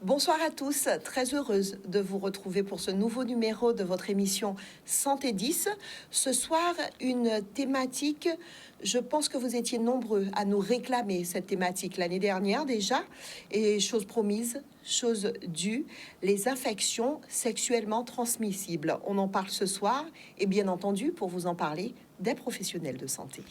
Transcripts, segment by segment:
Bonsoir à tous, très heureuse de vous retrouver pour ce nouveau numéro de votre émission Santé 10. Ce soir, une thématique, je pense que vous étiez nombreux à nous réclamer cette thématique l'année dernière déjà, et chose promise, chose due, les infections sexuellement transmissibles. On en parle ce soir, et bien entendu, pour vous en parler, des professionnels de santé.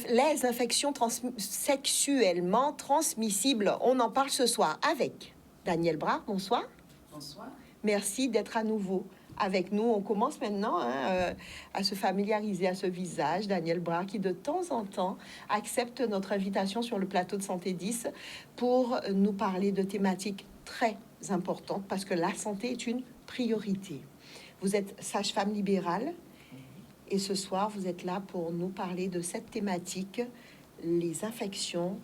Les infections sexuellement transmissibles. On en parle ce soir avec Daniel Bras. Bonsoir. Bonsoir. Merci d'être à nouveau avec nous. On commence maintenant à se familiariser à ce visage, Daniel Bras, qui de temps en temps accepte notre invitation sur le plateau de Santé 10 pour nous parler de thématiques très importantes parce que la santé est une priorité. Vous êtes sage-femme libérale. Et ce soir, vous êtes là pour nous parler de cette thématique, les infections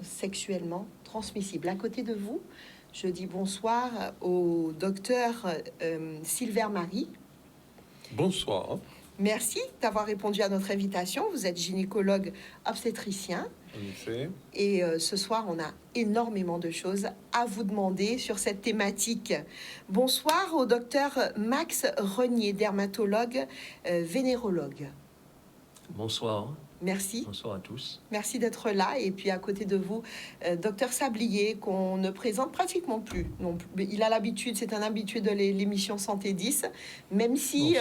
sexuellement transmissibles. À côté de vous, je dis bonsoir au docteur Sylvain Marie. Bonsoir. Merci d'avoir répondu à notre invitation. Vous êtes gynécologue obstétricien. En effet. Et ce soir, on a énormément de choses à vous demander sur cette thématique. Bonsoir au docteur Max Renier, dermatologue, vénérologue. Bonsoir. Merci. Bonsoir à tous. Merci d'être là. Et puis à côté de vous, docteur Sablier, qu'on ne présente pratiquement plus. Non, il a l'habitude, c'est un habitué de l'émission Santé 10, même si...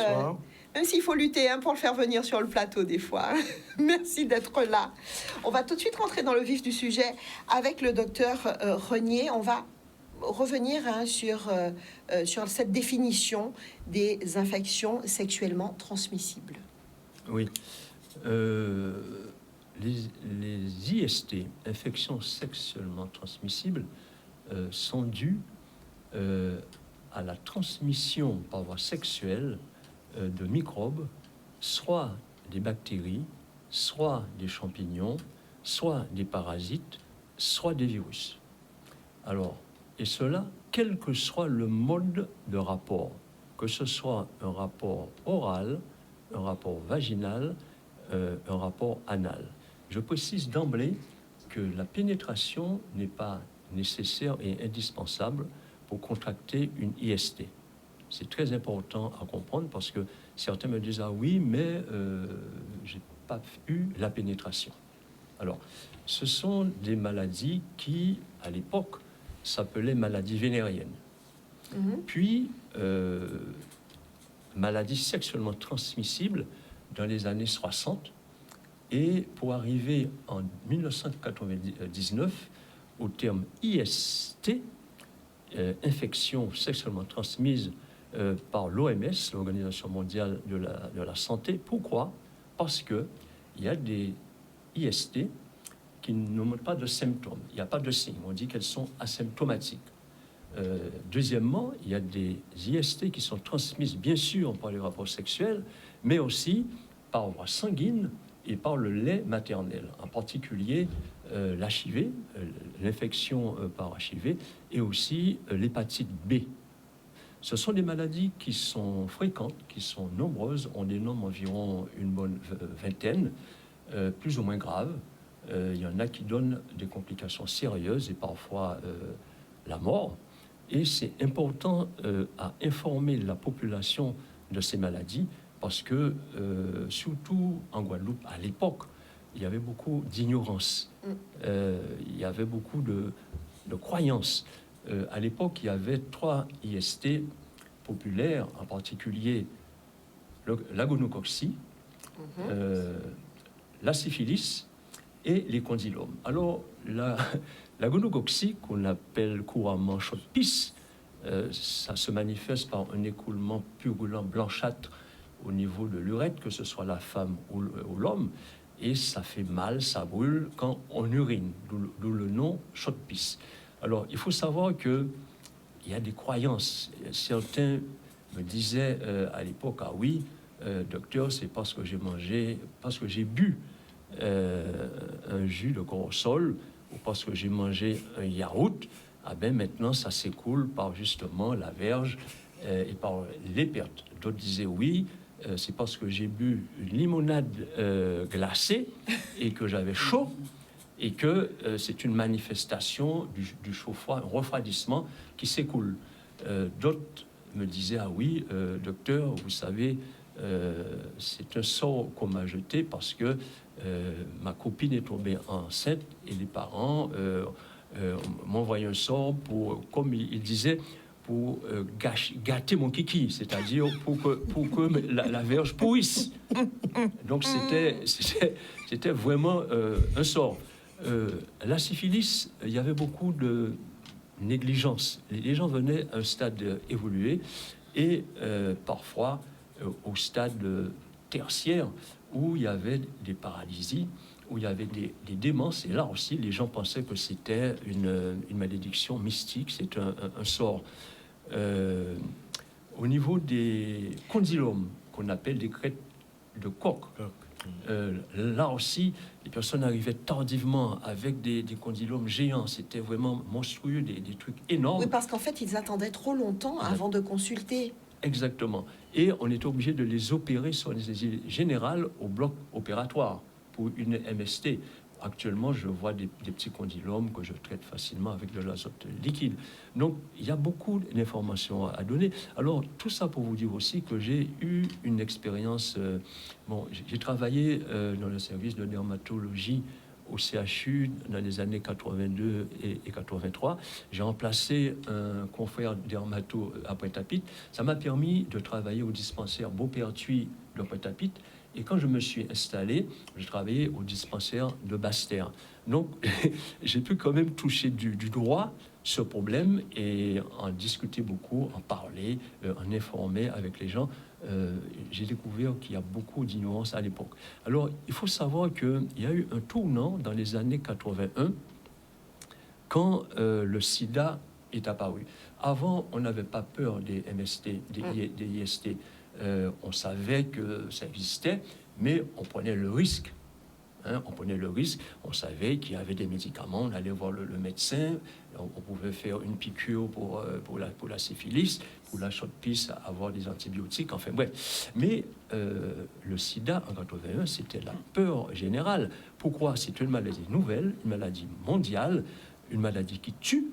Même s'il faut lutter pour le faire venir sur le plateau des fois. Merci d'être là. On va tout de suite rentrer dans le vif du sujet avec le docteur Renier. On va revenir sur cette définition des infections sexuellement transmissibles. Oui. Les IST, infections sexuellement transmissibles, sont dues à la transmission par voie sexuelle de microbes, soit des bactéries, soit des champignons, soit des parasites, soit des virus. Alors, et cela, quel que soit le mode de rapport, que ce soit un rapport oral, un rapport vaginal, un rapport anal. Je précise d'emblée que la pénétration n'est pas nécessaire et indispensable pour contracter une IST. C'est très important à comprendre parce que certains me disent « Ah oui, mais j'ai pas eu la pénétration ». Alors, ce sont des maladies qui, à l'époque, s'appelaient maladies vénériennes. Puis, maladies sexuellement transmissibles dans les années 60 et pour arriver en 1999 au terme IST, infection sexuellement transmise par l'OMS, l'Organisation mondiale de la santé. Pourquoi? Parce qu'il y a des IST qui ne montrent pas de symptômes, il n'y a pas de signes, on dit qu'elles sont asymptomatiques. Deuxièmement, il y a des IST qui sont transmises bien sûr par les rapports sexuels, mais aussi par voie sanguine et par le lait maternel, en particulier l'HIV, l'infection par HIV, et aussi l'hépatite B. Ce sont des maladies qui sont fréquentes, qui sont nombreuses. On dénomme environ une bonne vingtaine, plus ou moins graves. Il y en a qui donnent des complications sérieuses et parfois la mort. Et c'est important à informer la population de ces maladies parce que, surtout en Guadeloupe, à l'époque, il y avait beaucoup d'ignorance. Il y avait beaucoup de croyances. À l'époque, il y avait 3 IST populaires, en particulier la gonococcie, la syphilis et les condylomes. Alors, la gonocoxie, qu'on appelle couramment chaude-pisse, ça se manifeste par un écoulement purulent blanchâtre au niveau de l'urètre, que ce soit la femme ou l'homme, et ça fait mal, ça brûle quand on urine, d'où le nom chaude-pisse. Alors, il faut savoir que il y a des croyances. Certains me disaient à l'époque, ah oui, docteur, c'est parce que j'ai bu un jus de corossol ou parce que j'ai mangé un yaourt, ah ben maintenant ça s'écoule par justement la verge et par les pertes. D'autres disaient oui, c'est parce que j'ai bu une limonade glacée et que j'avais chaud et que c'est une manifestation du chaud froid, un refroidissement qui s'écoule. D'autres me disaient ah oui, docteur, vous savez, c'est un sort qu'on m'a jeté parce que ma copine est tombée enceinte et les parents m'envoyaient un sort pour, comme il disait, pour gâter mon kiki, c'est-à-dire pour que la verge pourrisse. Donc c'était vraiment un sort. La syphilis, il y avait beaucoup de négligence. Les gens venaient à un stade évolué et parfois au stade tertiaire où il y avait des paralysies, où il y avait des démences. Et là aussi, les gens pensaient que c'était une malédiction mystique, c'est un sort. Au niveau des condylomes, qu'on appelle des crêtes de coq, là aussi, les personnes arrivaient tardivement avec des condylomes géants. C'était vraiment monstrueux, des trucs énormes. Oui, parce qu'en fait, ils attendaient trop longtemps avant de consulter. Exactement. Et on était obligé de les opérer sur anesthésie générale au bloc opératoire pour une MST. Actuellement, je vois des petits condylomes que je traite facilement avec de l'azote liquide. Donc, il y a beaucoup d'informations à donner. Alors, tout ça pour vous dire aussi que j'ai eu une expérience... j'ai travaillé dans le service de dermatologie au CHU dans les années 82 et 83. J'ai remplacé un confrère dermato à Pointe-à-Pitre. Ça m'a permis de travailler au dispensaire Beauperthuis de Pointe-à-Pitre. Et quand je me suis installé, je travaillais au dispensaire de Basse-Terre. Donc, j'ai pu quand même toucher du doigt ce problème et en discuter beaucoup, en parler, en informer avec les gens. J'ai découvert qu'il y a beaucoup d'ignorance à l'époque. Alors, il faut savoir qu'il y a eu un tournant dans les années 81 quand le sida est apparu. Avant, on n'avait pas peur des MST, des IST. On savait que ça existait, mais on prenait le risque. On prenait le risque, on savait qu'il y avait des médicaments, on allait voir le médecin, on pouvait faire une piqûre pour la syphilis, pour la chaude-pisse, avoir des antibiotiques, enfin bref. Mais le sida en 81, c'était la peur générale. Pourquoi? C'est une maladie nouvelle, une maladie mondiale, une maladie qui tue,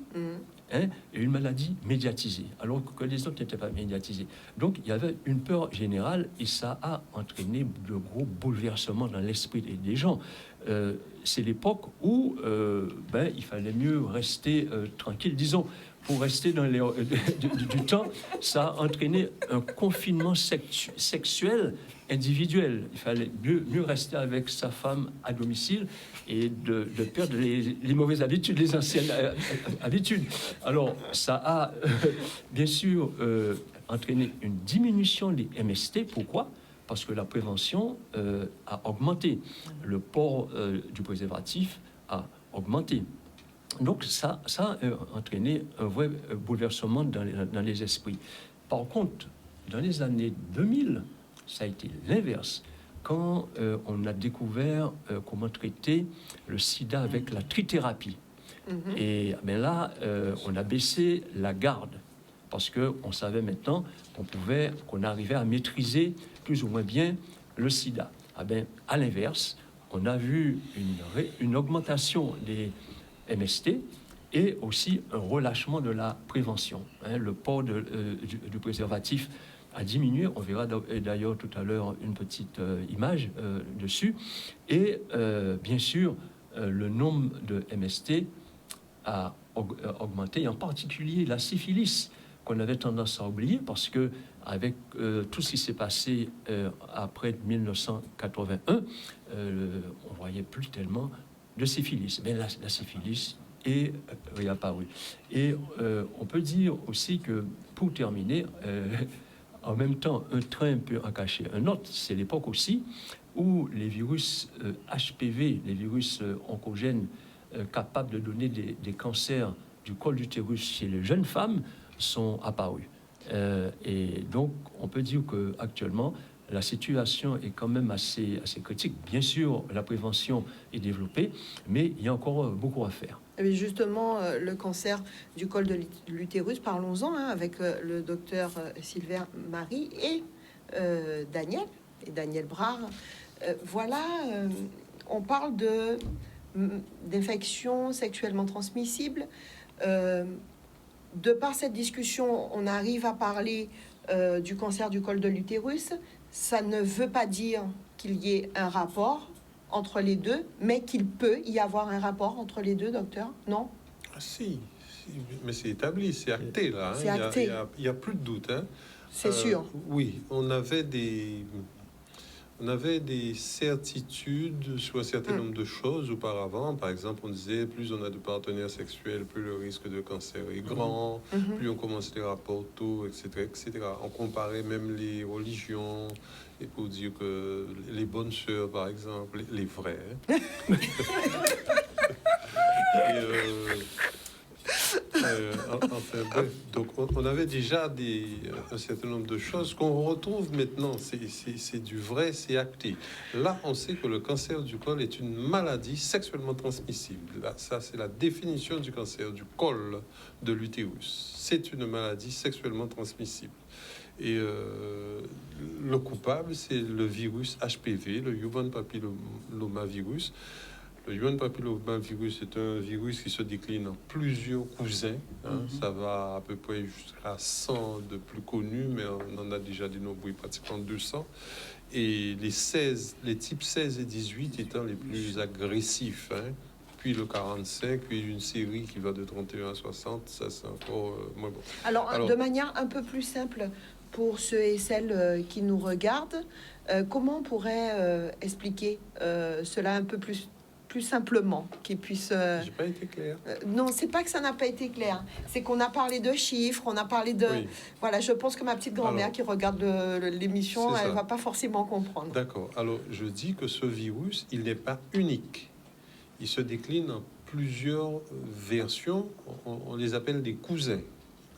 et une maladie médiatisée, alors que les autres n'étaient pas médiatisés. Donc il y avait une peur générale et ça a entraîné de gros bouleversements dans l'esprit des gens. C'est l'époque où il fallait mieux rester tranquille, disons. Pour rester dans du temps, ça a entraîné un confinement sexuel individuel. Il fallait mieux rester avec sa femme à domicile et de perdre les mauvaises habitudes, les anciennes habitudes. Alors, ça a bien sûr entraîné une diminution des MST. Pourquoi? Parce que la prévention a augmenté. Le port du préservatif a augmenté. Donc ça a entraîné un vrai bouleversement dans les esprits. Par contre, dans les années 2000, ça a été l'inverse. Quand on a découvert comment traiter le sida avec la trithérapie. Et ben là, on a baissé la garde parce qu'on savait maintenant qu'on arrivait à maîtriser plus ou moins bien le sida. Ah ben, à l'inverse, on a vu une augmentation des MST et aussi un relâchement de la prévention. Le port du préservatif a diminué. On verra d'ailleurs tout à l'heure une petite image dessus. Et bien sûr, le nombre de MST a augmenté, et en particulier la syphilis, qu'on avait tendance à oublier parce que avec tout ce qui s'est passé après 1981, on voyait plus tellement de syphilis. Mais la syphilis est réapparue. Et on peut dire aussi que, pour terminer, en même temps, un train peut en cacher un autre. C'est l'époque aussi où les virus HPV, les virus oncogènes capables de donner des cancers du col de l'utérus chez les jeunes femmes sont apparus. Et donc, on peut dire qu'actuellement, la situation est quand même assez critique. Bien sûr, la prévention est développée, mais il y a encore beaucoup à faire. Et justement, le cancer du col de l'utérus, parlons-en avec le docteur Sylvain Marie et Daniel Brard. Voilà, on parle d'infections sexuellement transmissibles. De par cette discussion, on arrive à parler du cancer du col de l'utérus. Ça ne veut pas dire qu'il y ait un rapport entre les deux, mais qu'il peut y avoir un rapport entre les deux, docteur, non? Ah, si, mais c'est établi, c'est acté là. Hein. C'est acté. Il y a plus de doute. Hein. C'est sûr. Oui, on avait des certitudes sur un certain nombre de choses auparavant. Par exemple, on disait plus on a de partenaires sexuels, plus le risque de cancer est grand, plus on commence les rapports tôt, etc., etc. On comparait même les religions, et pour dire que les bonnes sœurs, par exemple, les vraies. Hein. Enfin, bref, donc on avait déjà un certain nombre de choses qu'on retrouve maintenant. C'est du vrai, c'est acté. Là, on sait que le cancer du col est une maladie sexuellement transmissible. Là, ça, c'est la définition du cancer du col de l'utérus. C'est une maladie sexuellement transmissible. Et le coupable, c'est le virus HPV, le Human Papillomavirus. Le human papillomavirus est un virus qui se décline en plusieurs cousins. Hein. Ça va à peu près jusqu'à 100 de plus connus, mais on en a déjà dénombré pratiquement 200. Et les types 16 et 18 étant les plus agressifs. Hein. Puis le 45, puis une série qui va de 31 à 60, ça c'est encore moins bon. Alors, de manière un peu plus simple, pour ceux et celles qui nous regardent, comment on pourrait expliquer cela un peu plus simplement, qu'ils puissent... J'ai pas été clair. Non, c'est pas que ça n'a pas été clair. C'est qu'on a parlé de chiffres, on a parlé de... Oui. Voilà, je pense que ma petite grand-mère qui regarde l'émission, elle va pas forcément comprendre. D'accord. Alors, je dis que ce virus, il n'est pas unique. Il se décline en plusieurs versions. On les appelle des cousins.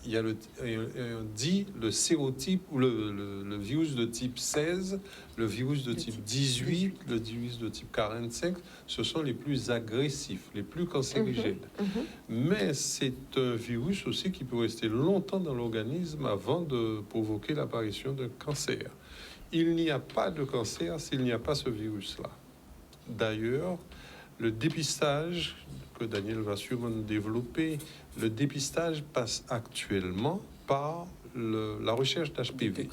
Il y a on dit le sérotype ou le virus de type 16, le virus de type 18, le virus de type 45, ce sont les plus agressifs, les plus cancérigènes. Mais c'est un virus aussi qui peut rester longtemps dans l'organisme avant de provoquer l'apparition d'un cancer. Il n'y a pas de cancer s'il n'y a pas ce virus-là. D'ailleurs, le dépistage que Daniel va sûrement développer, le dépistage passe actuellement par la recherche d'HPV.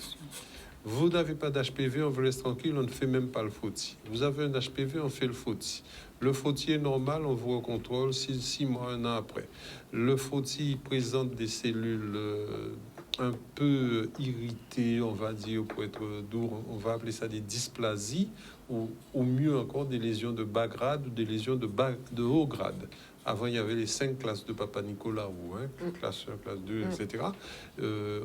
Vous n'avez pas d'HPV, on vous laisse tranquille, on ne fait même pas le FOTI. Vous avez un HPV, on fait le FOTI. Le FOTI est normal, on vous recontrôle 6 mois, 1 an après. Le FOTI présente des cellules un peu irritées, on va dire, pour être doux, on va appeler ça des dysplasies, ou au mieux encore des lésions de bas grade ou des lésions de haut grade. Avant, il y avait les 5 classes de Papa Nicolau, classe 1, classe 2, etc.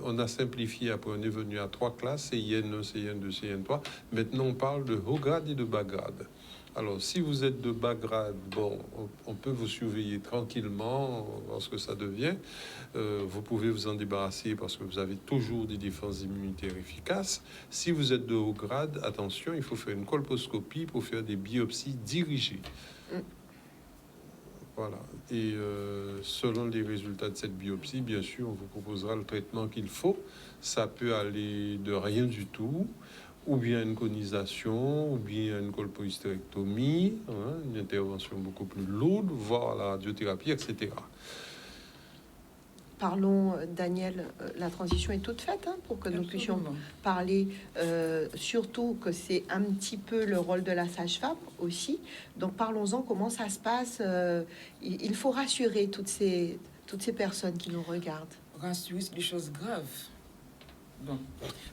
On a simplifié, après on est venu à 3 classes, CIN1, CIN2, CIN3. Maintenant, on parle de haut grade et de bas grade. Alors, si vous êtes de bas grade, bon, on peut vous surveiller tranquillement, voir ce que ça devient. Vous pouvez vous en débarrasser parce que vous avez toujours des défenses immunitaires efficaces. Si vous êtes de haut grade, attention, il faut faire une colposcopie pour faire des biopsies dirigées. Voilà. Et selon les résultats de cette biopsie, bien sûr, on vous proposera le traitement qu'il faut. Ça peut aller de rien du tout, ou bien une conisation, ou bien une colpohystérectomie, une intervention beaucoup plus lourde, voire la radiothérapie, etc. Parlons, Daniel, la transition est toute faite pour que nous puissions parler, surtout que c'est un petit peu le rôle de la sage-femme aussi. Donc parlons-en, comment ça se passe. Il faut rassurer toutes ces personnes qui nous regardent. Rassurer, c'est des choses graves. Bon,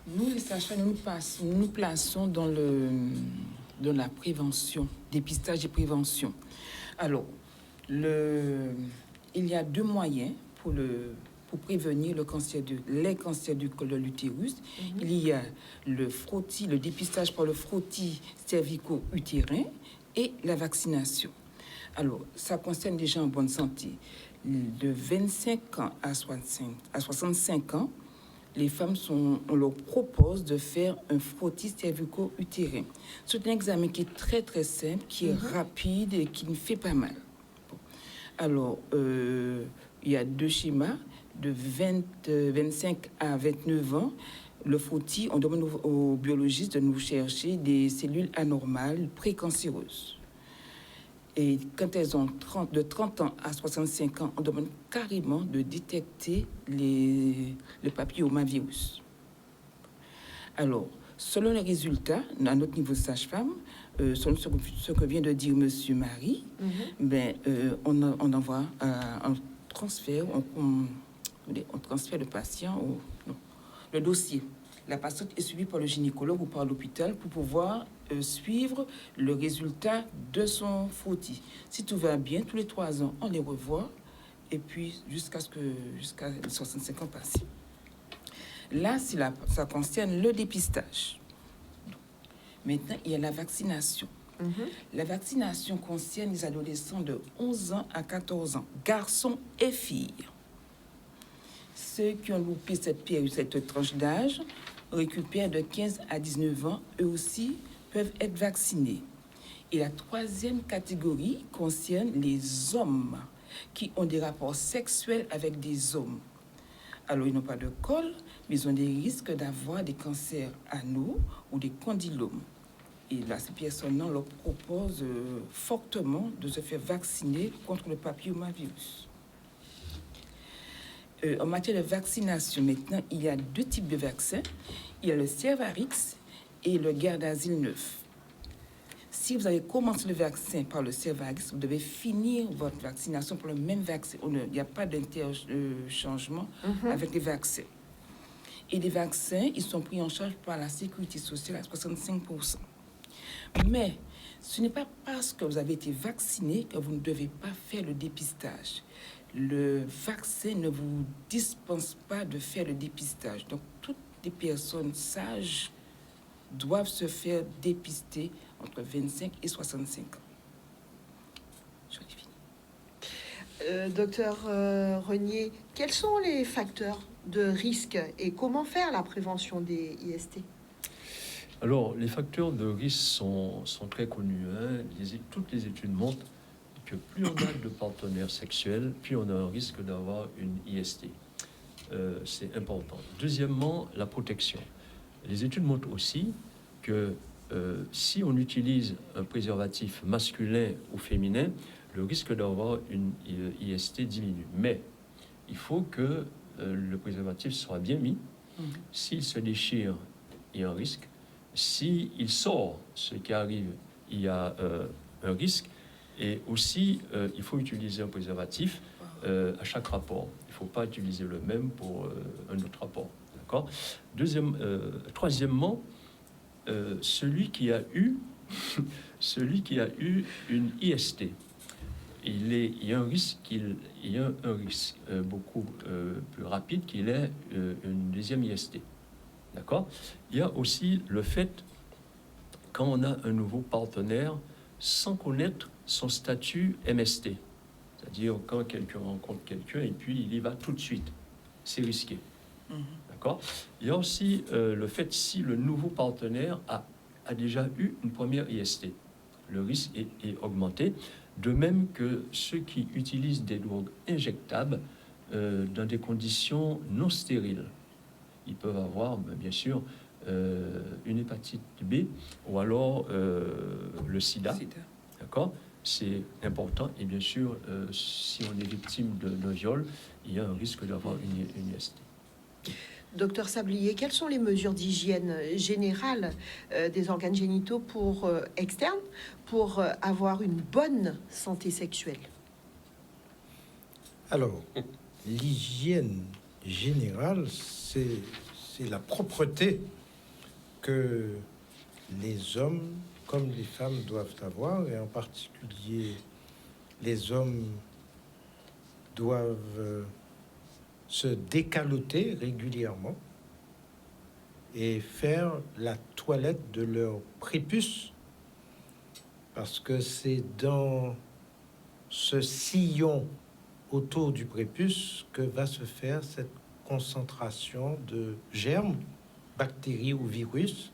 nous, les sages-femmes, nous nous plaçons dans la prévention, dépistage et prévention. Alors, il y a deux moyens pour prévenir les cancers du col de l'utérus. Il y a le dépistage par le frottis cervico-utérin et la vaccination. Alors, ça concerne les gens en bonne santé. De 25 ans à 65 ans, les femmes on leur propose de faire un frottis cervico-utérin. C'est un examen qui est très très simple, qui est rapide et qui ne fait pas mal. Bon. Alors, il y a deux schémas. De 25 à 29 ans, le frottis, on demande aux biologistes de nous chercher des cellules anormales précancéreuses. Et quand elles ont de 30 ans à 65 ans, on demande carrément de détecter le papillomavirus. Alors, selon les résultats, à notre niveau sage-femme, selon ce que vient de dire Monsieur Marie, on envoie un transfert, on transfère le patient le dossier. La patiente est suivie par le gynécologue ou par l'hôpital pour pouvoir suivre le résultat de son frottis. Si tout va bien, tous les 3 ans, on les revoit, et puis jusqu'à 65 ans passés. Là, ça concerne le dépistage. Maintenant, il y a la vaccination. La vaccination concerne les adolescents de 11 ans à 14 ans, garçons et filles. Ceux qui ont loupé cette tranche d'âge récupèrent de 15 à 19 ans, eux aussi peuvent être vaccinés. Et la troisième catégorie concerne les hommes qui ont des rapports sexuels avec des hommes. Alors, ils n'ont pas de col, mais ils ont des risques d'avoir des cancers anaux ou des condylomes. Et là, ces personnes, on leur propose fortement de se faire vacciner contre le papillomavirus. En matière de vaccination, maintenant, il y a 2 types de vaccins. Il y a le Cervarix et le Gardasil 9. Si vous avez commencé le vaccin par le Cervarix, vous devez finir votre vaccination pour le même vaccin. Il n'y a pas d'interchangement avec les vaccins. Et les vaccins, ils sont pris en charge par la sécurité sociale à 65%. Mais ce n'est pas parce que vous avez été vacciné que vous ne devez pas faire le dépistage. Le vaccin ne vous dispense pas de faire le dépistage. Donc, toutes les personnes sages doivent se faire dépister entre 25 et 65 ans. Docteur Renier, quels sont les facteurs de risque et comment faire la prévention des IST? Alors, les facteurs de risque sont très connus. Toutes les études montrent que plus on a de partenaires sexuels, plus on a un risque d'avoir une IST. C'est important. Deuxièmement, la protection. Les études montrent aussi que si on utilise un préservatif masculin ou féminin, le risque d'avoir une IST diminue. Mais il faut que le préservatif soit bien mis. S'il se déchire, il y a un risque. S'il sort, ce qui arrive, il y a un risque. Et aussi, il faut utiliser un préservatif à chaque rapport. Il ne faut pas utiliser le même pour un autre rapport. D'accord ? Troisièmement, celui qui a eu une IST, il y a un risque beaucoup plus rapide qu'il ait une deuxième IST. D'accord ? Il y a aussi le fait, quand on a un nouveau partenaire, sans connaître son statut MST. C'est-à-dire quand quelqu'un rencontre quelqu'un et puis il y va tout de suite. C'est risqué. D'accord ? Il y a aussi le fait si le nouveau partenaire a déjà eu une première IST. Le risque est augmenté. De même que ceux qui utilisent des drogues injectables dans des conditions non stériles. Ils peuvent avoir, bien sûr, une hépatite B ou alors le sida. D'accord ? C'est important. Et bien sûr, si on est victime d'un viol, il y a un risque d'avoir une IST. Docteur Sablier, quelles sont les mesures d'hygiène générale des organes génitaux externes pour avoir une bonne santé sexuelle? Alors, l'hygiène générale, c'est la propreté que les hommes comme les femmes doivent avoir, et en particulier les hommes doivent se décaloter régulièrement et faire la toilette de leur prépuce, parce que c'est dans ce sillon autour du prépuce que va se faire cette concentration de germes, bactéries ou virus,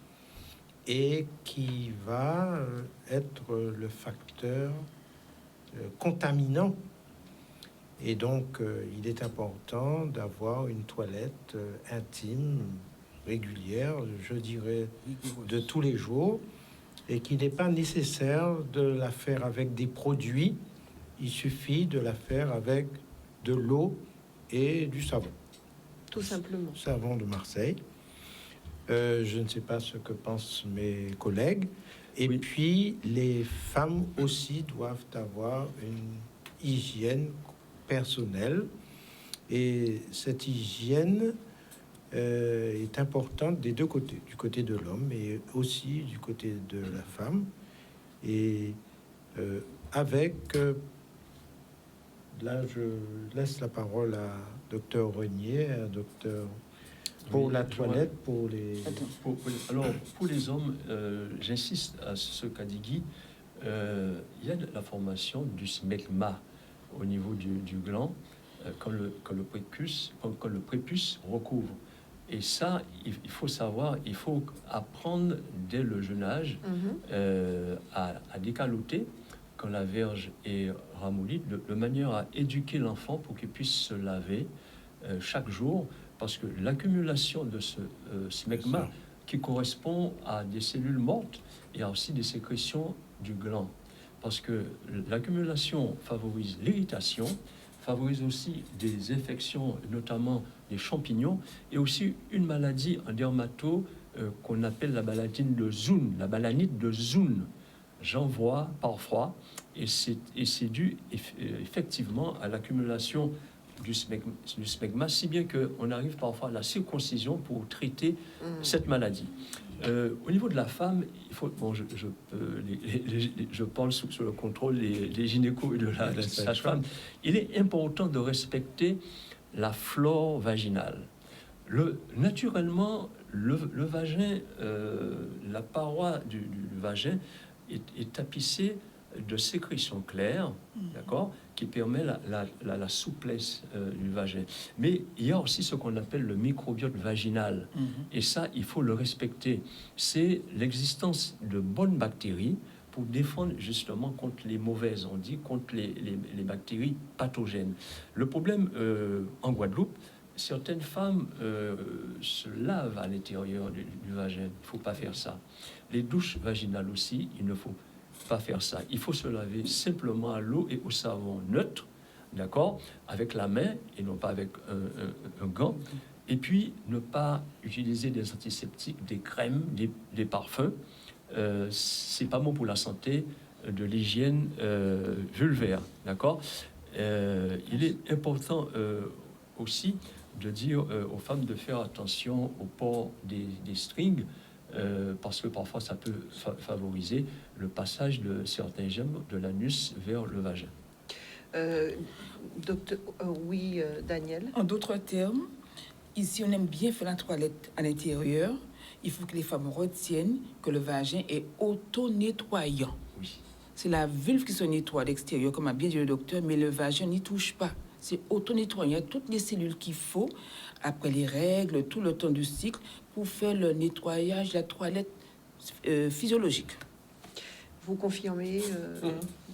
et qui va être le facteur contaminant. Et donc, il est important d'avoir une toilette intime, régulière, je dirais, de tous les jours, et qu'il n'est pas nécessaire de la faire avec des produits. Il suffit de la faire avec de l'eau et du savon. Tout simplement. Savon de Marseille. Je ne sais pas ce que pensent mes collègues. Et Oui. puis, les femmes aussi doivent avoir une hygiène personnelle. Et cette hygiène est importante des deux côtés, du côté de l'homme et aussi du côté de la femme. Et avec... là, je laisse la parole à Docteur Renier, à Docteur... Pour Oui, la je toilette, pour les... Alors, pour les hommes, j'insiste à ce qu'a dit Guy, il y a de la formation du smegma au niveau du gland, quand le prépuce recouvre. Et ça, il faut savoir, il faut apprendre dès le jeune âge à décaloter quand la verge est ramollie, de manière à éduquer l'enfant pour qu'il puisse se laver chaque jour, parce que l'accumulation de ce smegma qui correspond à des cellules mortes et aussi des sécrétions du gland, parce que l'accumulation favorise l'irritation, favorise aussi des infections, notamment des champignons, et aussi une maladie en dermato qu'on appelle la maladie de Zoun, la balanite de Zoun. J'en vois parfois, et c'est dû effectivement à l'accumulation du smegma, si bien qu'on arrive parfois à la circoncision pour traiter cette maladie. Au niveau de la femme, il faut, bon, je parle sous le contrôle des gynécos et de la sage-femme. Il est important de respecter la flore vaginale. Naturellement, le vagin, la paroi du vagin est tapissée de sécrétions claires, d'accord, qui permet la souplesse du vagin. Mais il y a aussi ce qu'on appelle le microbiote vaginal. Et ça, il faut le respecter. C'est l'existence de bonnes bactéries pour défendre justement contre les mauvaises, on dit, contre les bactéries pathogènes. Le problème en Guadeloupe, certaines femmes se lavent à l'intérieur du vagin. Il ne faut pas faire ça. Les douches vaginales aussi, il ne faut pas faire ça. Il faut se laver simplement à l'eau et au savon neutre, d'accord, avec la main et non pas avec un gant. Et puis ne pas utiliser des antiseptiques, des crèmes, des parfums. C'est pas bon pour la santé de l'hygiène vulvaire, d'accord. Il est important aussi de dire aux femmes de faire attention au port des strings, parce que parfois ça peut favoriser le passage de certains germes de l'anus vers le vagin. Daniel. En d'autres termes, ici on aime bien faire la toilette à l'intérieur. Il faut que les femmes retiennent que le vagin est auto-nettoyant. Oui. C'est la vulve qui se nettoie à l'extérieur, comme a bien dit le docteur, mais le vagin n'y touche pas. C'est auto-nettoyant. Il y a toutes les cellules qu'il faut, après les règles, tout le temps du cycle, pour faire le nettoyage, la toilette physiologique. Vous confirmez,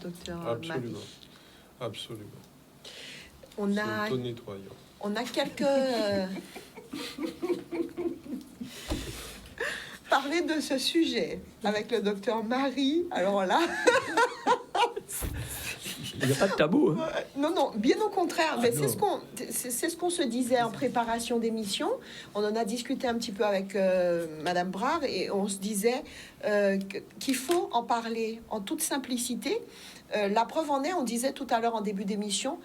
docteur Marie? Absolument. Absolument. On a quelques... parler de ce sujet avec le docteur Marie. Alors là... Il n'y a pas de tabou. Hein. Non, bien au contraire. Mais c'est ce qu'on se disait en préparation d'émission. On en a discuté un petit peu avec Madame Brard et on se disait qu'il faut en parler en toute simplicité. La preuve en est, on disait tout à l'heure en début d'émission,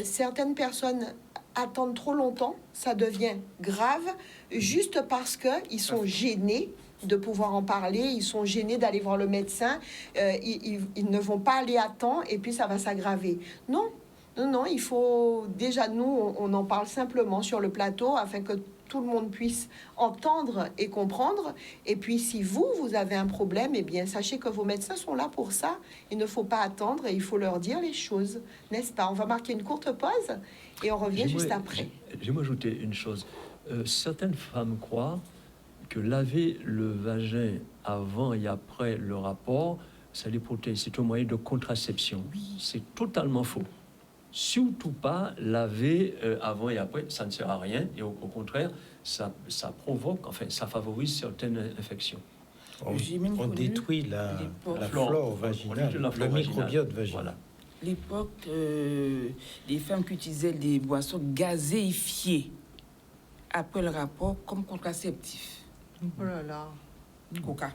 certaines personnes attendent trop longtemps, ça devient grave, juste parce qu'ils sont gênés de pouvoir en parler. Ils sont gênés d'aller voir le médecin. Ils ne vont pas aller à temps et puis ça va s'aggraver. Non, non, non, il faut déjà, nous, on en parle simplement sur le plateau afin que tout le monde puisse entendre et comprendre. Et puis, si vous avez un problème, eh bien, sachez que vos médecins sont là pour ça. Il ne faut pas attendre et il faut leur dire les choses, n'est-ce pas? On va marquer une courte pause et on revient juste après. J'aimerais ajouter une chose. Certaines femmes croient que laver le vagin avant et après le rapport, ça les protège. C'est un moyen de contraception. C'est totalement faux. Surtout pas laver avant et après, ça ne sert à rien. Et au contraire, ça provoque, enfin, ça favorise certaines infections. On détruit la flore vaginale, le microbiote vaginal. Voilà. L'époque, les femmes qui utilisaient des boissons gazéifiées après le rapport comme contraceptif. Oh là là. Coca.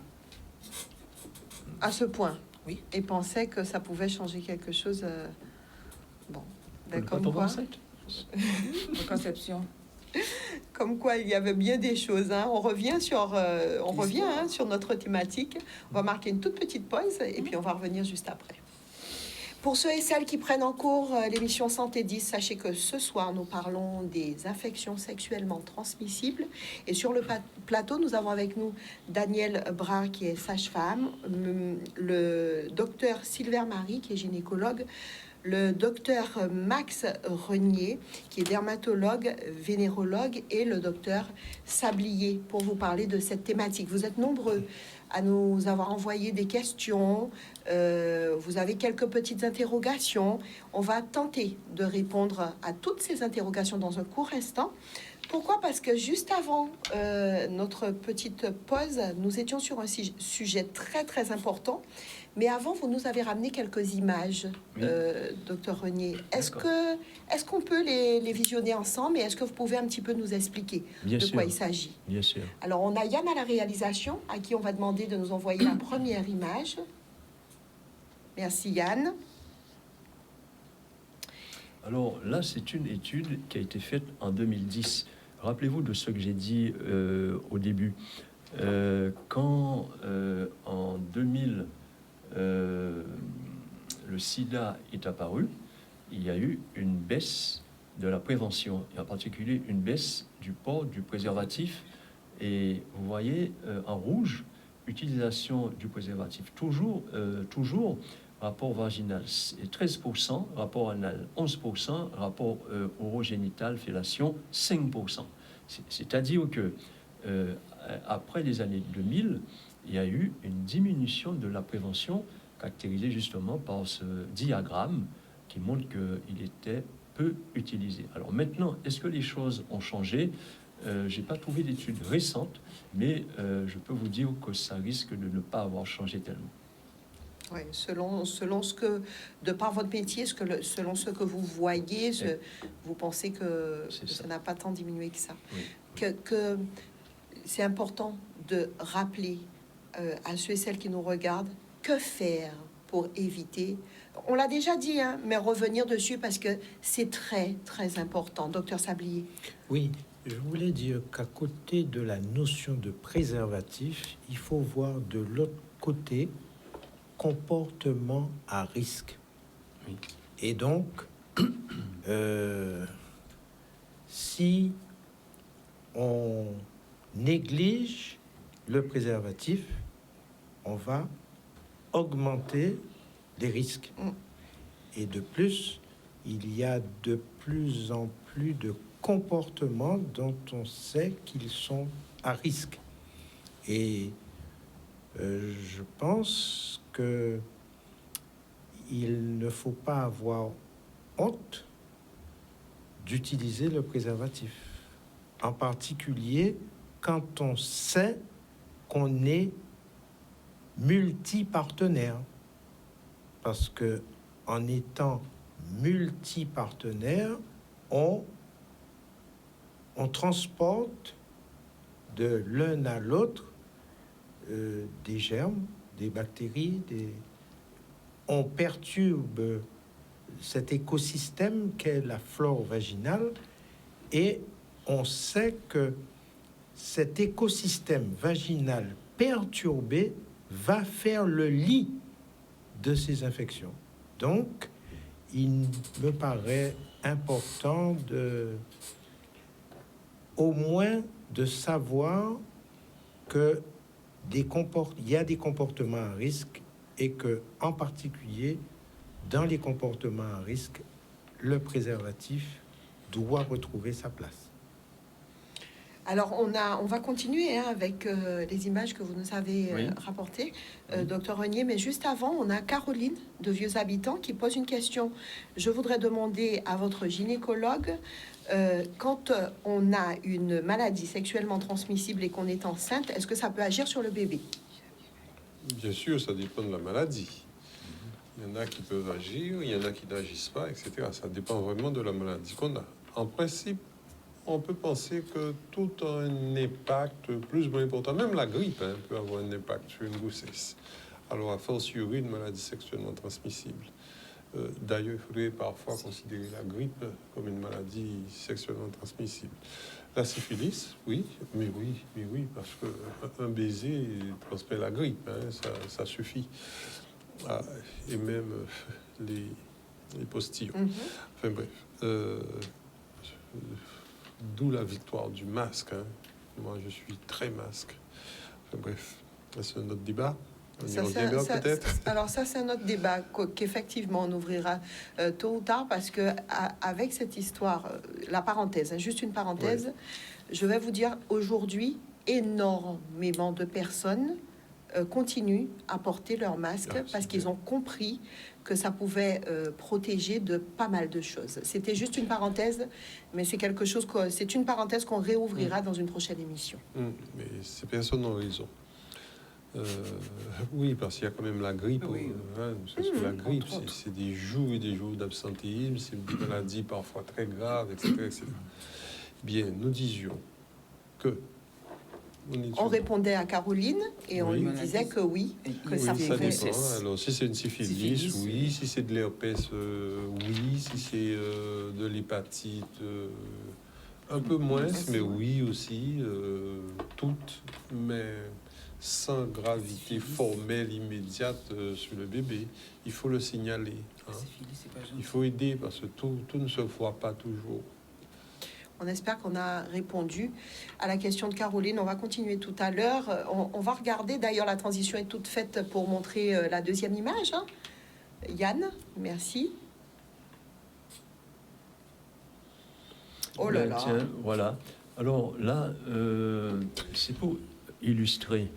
À ce point. Oui. Et pensaient que ça pouvait changer quelque chose. Bon, ben, comme quoi. Conception. Comme quoi, il y avait bien des choses. Hein. On revient sur notre thématique. On va marquer une toute petite pause et puis on va revenir juste après. Pour ceux et celles qui prennent en cours l'émission Santé 10, sachez que ce soir, nous parlons des infections sexuellement transmissibles. Et sur le plateau, nous avons avec nous Danielle Brach, qui est sage-femme, le docteur Sylvain Marie, qui est gynécologue, le docteur Max Renier, qui est dermatologue, vénérologue, et le docteur Sablier, pour vous parler de cette thématique. Vous êtes nombreux à nous avoir envoyé des questions, vous avez quelques petites interrogations. On va tenter de répondre à toutes ces interrogations dans un court instant. Pourquoi? Parce que juste avant notre petite pause, nous étions sur un sujet très très important. Mais avant, vous nous avez ramené quelques images, oui. Docteur Renier. Est-ce qu'on peut les visionner ensemble et est-ce que vous pouvez un petit peu nous expliquer quoi il s'agit? Bien sûr. Alors, on a Yann à la réalisation, à qui on va demander de nous envoyer la première image. Merci Yann. Alors là, c'est une étude qui a été faite en 2010. Rappelez-vous de ce que j'ai dit au début. Quand en 2000, le sida est apparu, il y a eu une baisse de la prévention, et en particulier une baisse du port du préservatif. Et vous voyez en rouge, utilisation du préservatif, toujours rapport vaginal 13%, rapport anal 11%, rapport orogénital, fellation 5%. C'est-à-dire que après les années 2000, il y a eu une diminution de la prévention caractérisée justement par ce diagramme qui montre qu'il était peu utilisé. Alors maintenant, est-ce que les choses ont changé? Je n'ai pas trouvé d'études récentes, mais je peux vous dire que ça risque de ne pas avoir changé tellement. Oui, selon ce que, de par votre métier, selon ce que vous voyez, vous pensez que ça n'a pas tant diminué que ça. Oui. Que c'est important de rappeler à ceux et celles qui nous regardent, que faire pour éviter. On l'a déjà dit, hein, mais revenir dessus parce que c'est très, très important. Docteur Sablier. Oui, je voulais dire qu'à côté de la notion de préservatif, il faut voir de l'autre côté comportement à risque. Oui. Et donc, si on néglige le préservatif, on va augmenter les risques. Et de plus, il y a de plus en plus de comportements dont on sait qu'ils sont à risque. Et je pense que il ne faut pas avoir honte d'utiliser le préservatif, en particulier quand on sait qu'on est multipartenaire, parce que en étant multipartenaire, on transporte de l'un à l'autre des germes, des bactéries, on perturbe cet écosystème qu'est la flore vaginale, et on sait que cet écosystème vaginal perturbé va faire le lit de ces infections. Donc, il me paraît important au moins de savoir que il y a des comportements à risque et que, en particulier, dans les comportements à risque, le préservatif doit retrouver sa place. Alors, on va continuer avec les images que vous nous avez Oui. rapportées, Oui. docteur Renier. Mais juste avant, on a Caroline de Vieux Habitants qui pose une question. Je voudrais demander à votre gynécologue, quand on a une maladie sexuellement transmissible et qu'on est enceinte, est-ce que ça peut agir sur le bébé? Bien sûr, ça dépend de la maladie. Il y en a qui peuvent agir, il y en a qui n'agissent pas, etc. Ça dépend vraiment de la maladie qu'on a. En principe, on peut penser que tout a un impact plus ou moins important. Même la grippe peut avoir un impact sur une grossesse. Alors, à fortiori, une maladie sexuellement transmissible. D'ailleurs, il faudrait parfois considérer la grippe comme une maladie sexuellement transmissible. La syphilis, oui, parce qu'un baiser transmet la grippe, ça suffit. Ah, et même les postillons. Enfin bref. D'où la victoire du masque. Moi, je suis très masque. Enfin bref, c'est un autre débat. On y reviendra peut-être. Alors ça, c'est un autre débat qu'effectivement on ouvrira tôt ou tard, parce que avec cette histoire, la parenthèse, juste une parenthèse, je vais vous dire, aujourd'hui, énormément de personnes continuent à porter leur masque parce qu'ils ont compris que ça pouvait protéger de pas mal de choses. C'était juste une parenthèse, mais c'est quelque chose c'est une parenthèse qu'on réouvrira dans une prochaine émission. Mais ces personnes ont raison. Oui, parce qu'il y a quand même la grippe. Oui. Parce que la grippe, c'est des jours et des jours d'absentéisme, c'est une maladie parfois très grave, etc., etc. Bien, nous disions que... On répondait à Caroline et on Oui. lui disait que oui, que ça ça pouvait... dépend. Alors, si c'est une syphilis, oui. Si c'est de l'herpès, oui. Si c'est de l'hépatite, un peu moins, mais oui aussi. Toutes, mais sans gravité formelle immédiate sur le bébé. Il faut le signaler. Il faut aider parce que tout ne se voit pas toujours. On espère qu'on a répondu à la question de Caroline. On va continuer tout à l'heure. On va regarder, d'ailleurs, la transition est toute faite pour montrer la deuxième image. Yann, merci. Oh là là. Tiens, voilà. Alors là, c'est pour illustrer,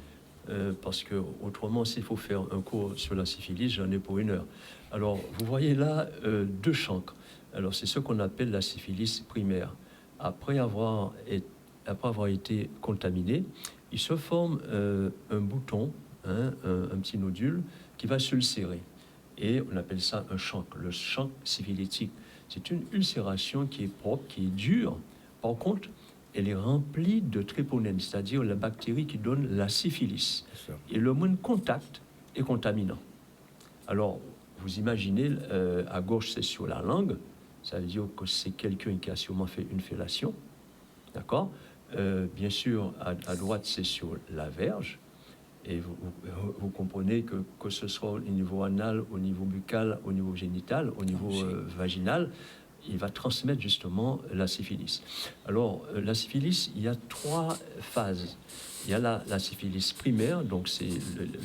parce que autrement, s'il faut faire un cours sur la syphilis, j'en ai pour 1 heure. Alors, vous voyez là 2 chancres. Alors, c'est ce qu'on appelle la syphilis primaire. Après avoir été contaminé, il se forme un bouton, un petit nodule qui va s'ulcérer. Et on appelle ça un chancre, le chancre syphilitique. C'est une ulcération qui est propre, qui est dure. Par contre, elle est remplie de tréponène, c'est-à-dire la bactérie qui donne la syphilis. Et le moindre contact est contaminant. Alors, vous imaginez, à gauche, c'est sur la langue. Ça veut dire que c'est quelqu'un qui a sûrement fait une fellation. D'accord ? Bien sûr, à droite, c'est sur la verge. Et vous comprenez que ce soit au niveau anal, au niveau buccal, au niveau génital, au niveau vaginal, il va transmettre justement la syphilis. Alors, la syphilis, il y a 3 phases. Il y a la syphilis primaire, donc c'est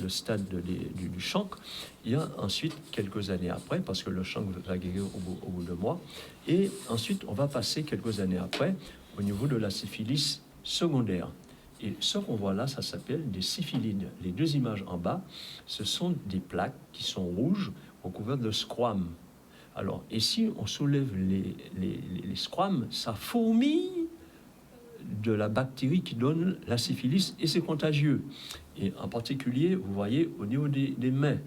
le stade du chancre. Il y a ensuite, quelques années après, parce que le chancre va guérir au bout de mois, et ensuite, on va passer quelques années après au niveau de la syphilis secondaire. Et ce qu'on voit là, ça s'appelle des syphilides. Les 2 images en bas, ce sont des plaques qui sont rouges recouvertes de squames. Alors, et si on soulève les squames, ça fourmille de la bactérie qui donne la syphilis, et c'est contagieux. Et en particulier, vous voyez, au niveau des mains,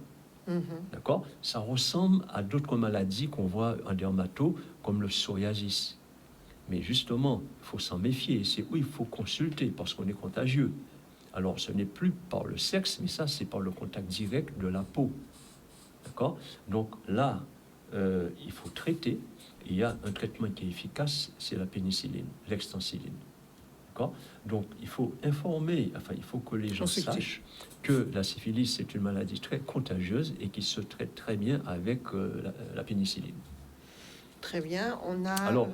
d'accord, ça ressemble à d'autres maladies qu'on voit en dermato, comme le psoriasis. Mais justement, il faut s'en méfier. C'est où il faut consulter parce qu'on est contagieux. Alors, ce n'est plus par le sexe, mais ça, c'est par le contact direct de la peau. D'accord ? Donc là, il faut traiter. Il y a un traitement qui est efficace, c'est la pénicilline, l'extensiline. D'accord? Donc, il faut informer, enfin, il faut que les gens Consulter. sachent que la syphilis, c'est une maladie très contagieuse et qui se traite très bien avec la pénicilline. Très bien. On a. Alors,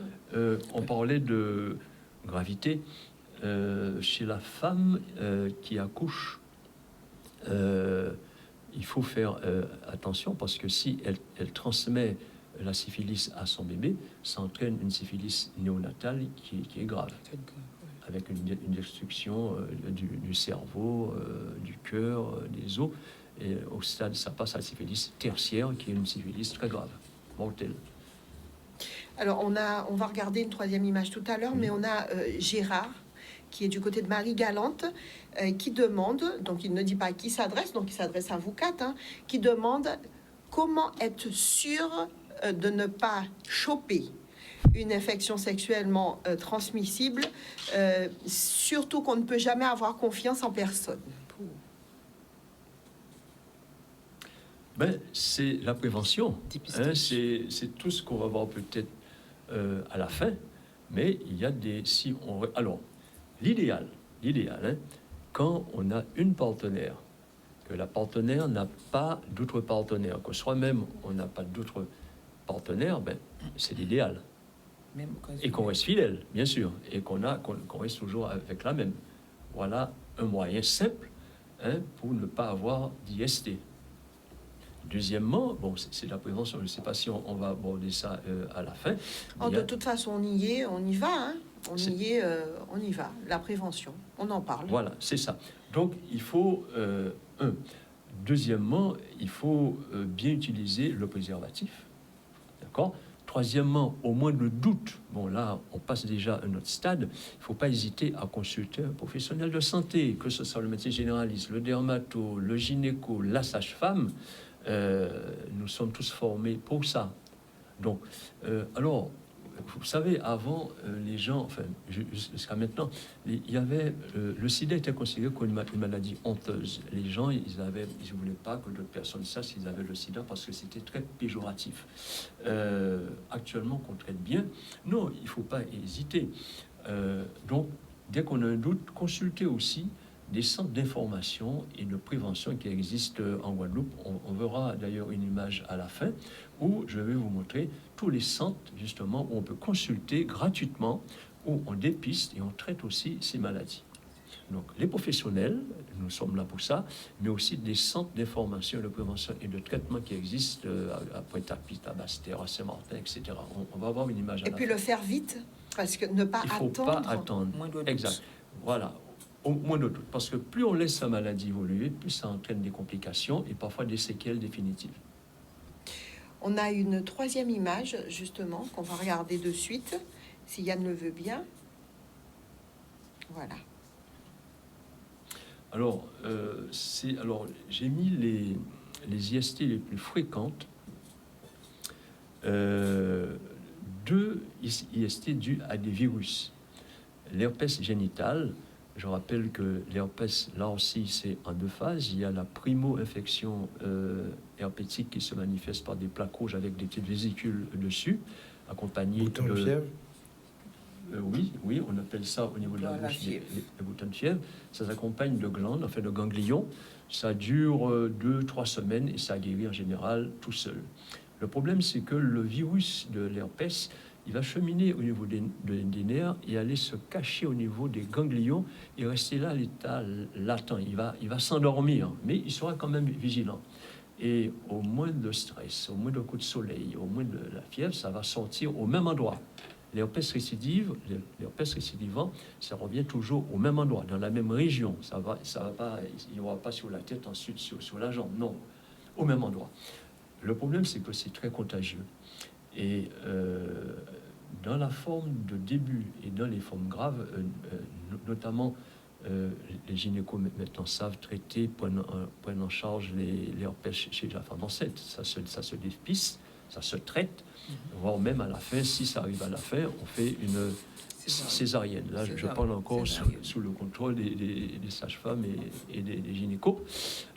on parlait de gravité. Chez la femme qui accouche, il faut faire attention parce que si elle transmet la syphilis à son bébé, ça entraîne une syphilis néonatale qui est grave, avec une destruction du cerveau, du cœur, des os. Et au stade, ça passe à la syphilis tertiaire, qui est une syphilis très grave, mortelle. Alors, on va regarder une troisième image tout à l'heure, mais on a Gérard, qui est du côté de Marie-Galante, qui demande, donc il ne dit pas à qui s'adresse, donc il s'adresse à vous quatre, hein, qui demande comment être sûr de ne pas choper une infection sexuellement transmissible, surtout qu'on ne peut jamais avoir confiance en personne. Ben, c'est la prévention. Dépistage. Hein, c'est tout ce qu'on va voir peut-être à la fin, mais il y a des... alors, l'idéal, hein, quand on a une partenaire, que la partenaire n'a pas d'autres partenaires, que soi-même on n'a pas d'autres partenaires, ben, c'est l'idéal. Même Et qu'on reste fidèle, bien sûr, et qu'on reste toujours avec la même. Voilà un moyen simple, hein, pour ne pas avoir d'IST. Deuxièmement, bon, c'est la prévention. Je ne sais pas si on va aborder ça à la fin. Oh, de toute façon, on y est, on y va, hein. On y va. La prévention, on en parle. Voilà, c'est ça. Donc, il faut, Deuxièmement, il faut bien utiliser le préservatif. D'accord? Troisièmement, au moindre doute, bon là, on passe déjà à un autre stade, il ne faut pas hésiter à consulter un professionnel de santé, que ce soit le médecin généraliste, le dermato, le gynéco, la sage-femme. Nous sommes tous formés pour ça. Donc, alors, vous savez, avant, les gens, enfin, jusqu'à maintenant, il y avait, le sida était considéré comme une maladie honteuse. Les gens, ils ne voulaient pas que d'autres personnes sachent qu'ils avaient le sida parce que c'était très péjoratif. Actuellement, qu'on traite bien, non, il ne faut pas hésiter. Donc, dès qu'on a un doute, consultez aussi des centres d'information et de prévention qui existent en Guadeloupe. On verra d'ailleurs une image à la fin où je vais vous montrer tous les centres justement où on peut consulter gratuitement, où on dépiste et on traite aussi ces maladies. Donc les professionnels, nous sommes là pour ça, mais aussi des centres d'information, de prévention et de traitement qui existent à Pointe-à-Pitre, à Basse-Terre, à Saint-Martin, etc. On va avoir une image à la fin. Et puis le faire vite, parce que ne pas Il faut attendre. pas attendre. Moins de doute. Exact. Voilà. Au moins de doute. Parce que plus on laisse sa maladie évoluer, plus ça entraîne des complications et parfois des séquelles définitives. On a une troisième image, justement, qu'on va regarder de suite, si Yann le veut bien. Voilà. Alors, j'ai mis les IST les plus fréquentes. Deux IST dus à des virus. L'herpès génital, je rappelle que l'herpès, là aussi, c'est en deux phases. Il y a la primo-infection herpétique qui se manifeste par des plaques rouges avec des petites vésicules dessus, accompagnées Bouton de fièvre. Oui, on appelle ça au niveau de la La bouche fièvre. les boutons de fièvre. Ça s'accompagne de glandes, enfin de ganglions. Ça dure 2-3 semaines et ça guérit en général tout seul. Le problème, c'est que le virus de l'herpès, il va cheminer au niveau des nerfs et aller se cacher au niveau des ganglions et rester là à l'état latent. Il va s'endormir, mais il sera quand même vigilant. Et au moins de stress, au moins de coup de soleil, au moins de la fièvre, ça va sortir au même endroit. L'herpès récidivant, ça revient toujours au même endroit, dans la même région. Ça va pas, il n'y aura pas sur la tête, ensuite sur la jambe, non, au même endroit. Le problème, c'est que c'est très contagieux. Et dans la forme de début et dans les formes graves, notamment les gynécos maintenant savent traiter, prennent en charge les herpès chez la femme enceinte. Ça se dépiste, ça se traite, voire même à la fin, si ça arrive à la fin, on fait une césarienne. Là, je parle encore sous le contrôle des sages-femmes et des gynécos.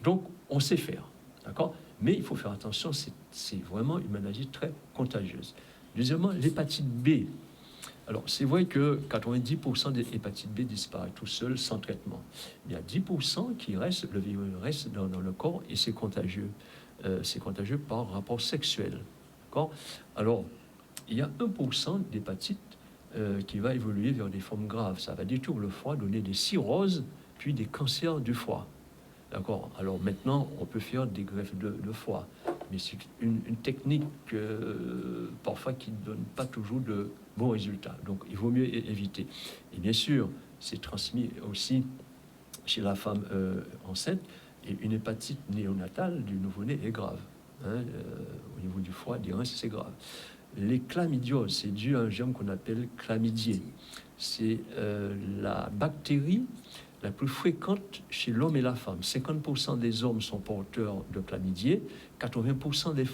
Donc, on sait faire, d'accord ? Mais il faut faire attention, c'est vraiment une maladie très contagieuse. Deuxièmement, l'hépatite B. Alors, c'est vrai que 90% des hépatites B disparaissent tout seuls, sans traitement. Il y a 10% qui restent, le virus reste dans le corps et c'est contagieux. C'est contagieux par rapport sexuel. D'accord ? Alors, il y a 1% d'hépatite qui va évoluer vers des formes graves. Ça va détruire le foie, donner des cirrhoses, puis des cancers du foie. D'accord. Alors maintenant, on peut faire des greffes de foie, mais c'est une technique parfois qui ne donne pas toujours de bons résultats. Donc il vaut mieux éviter. Et bien sûr, c'est transmis aussi chez la femme enceinte, et une hépatite néonatale du nouveau-né est grave. Au niveau du foie, des reins, c'est grave. Les chlamydioses, c'est dû à un germe qu'on appelle chlamydier. C'est la bactérie la plus fréquente chez l'homme et la femme. 50% des hommes sont porteurs de chlamydier, 80% des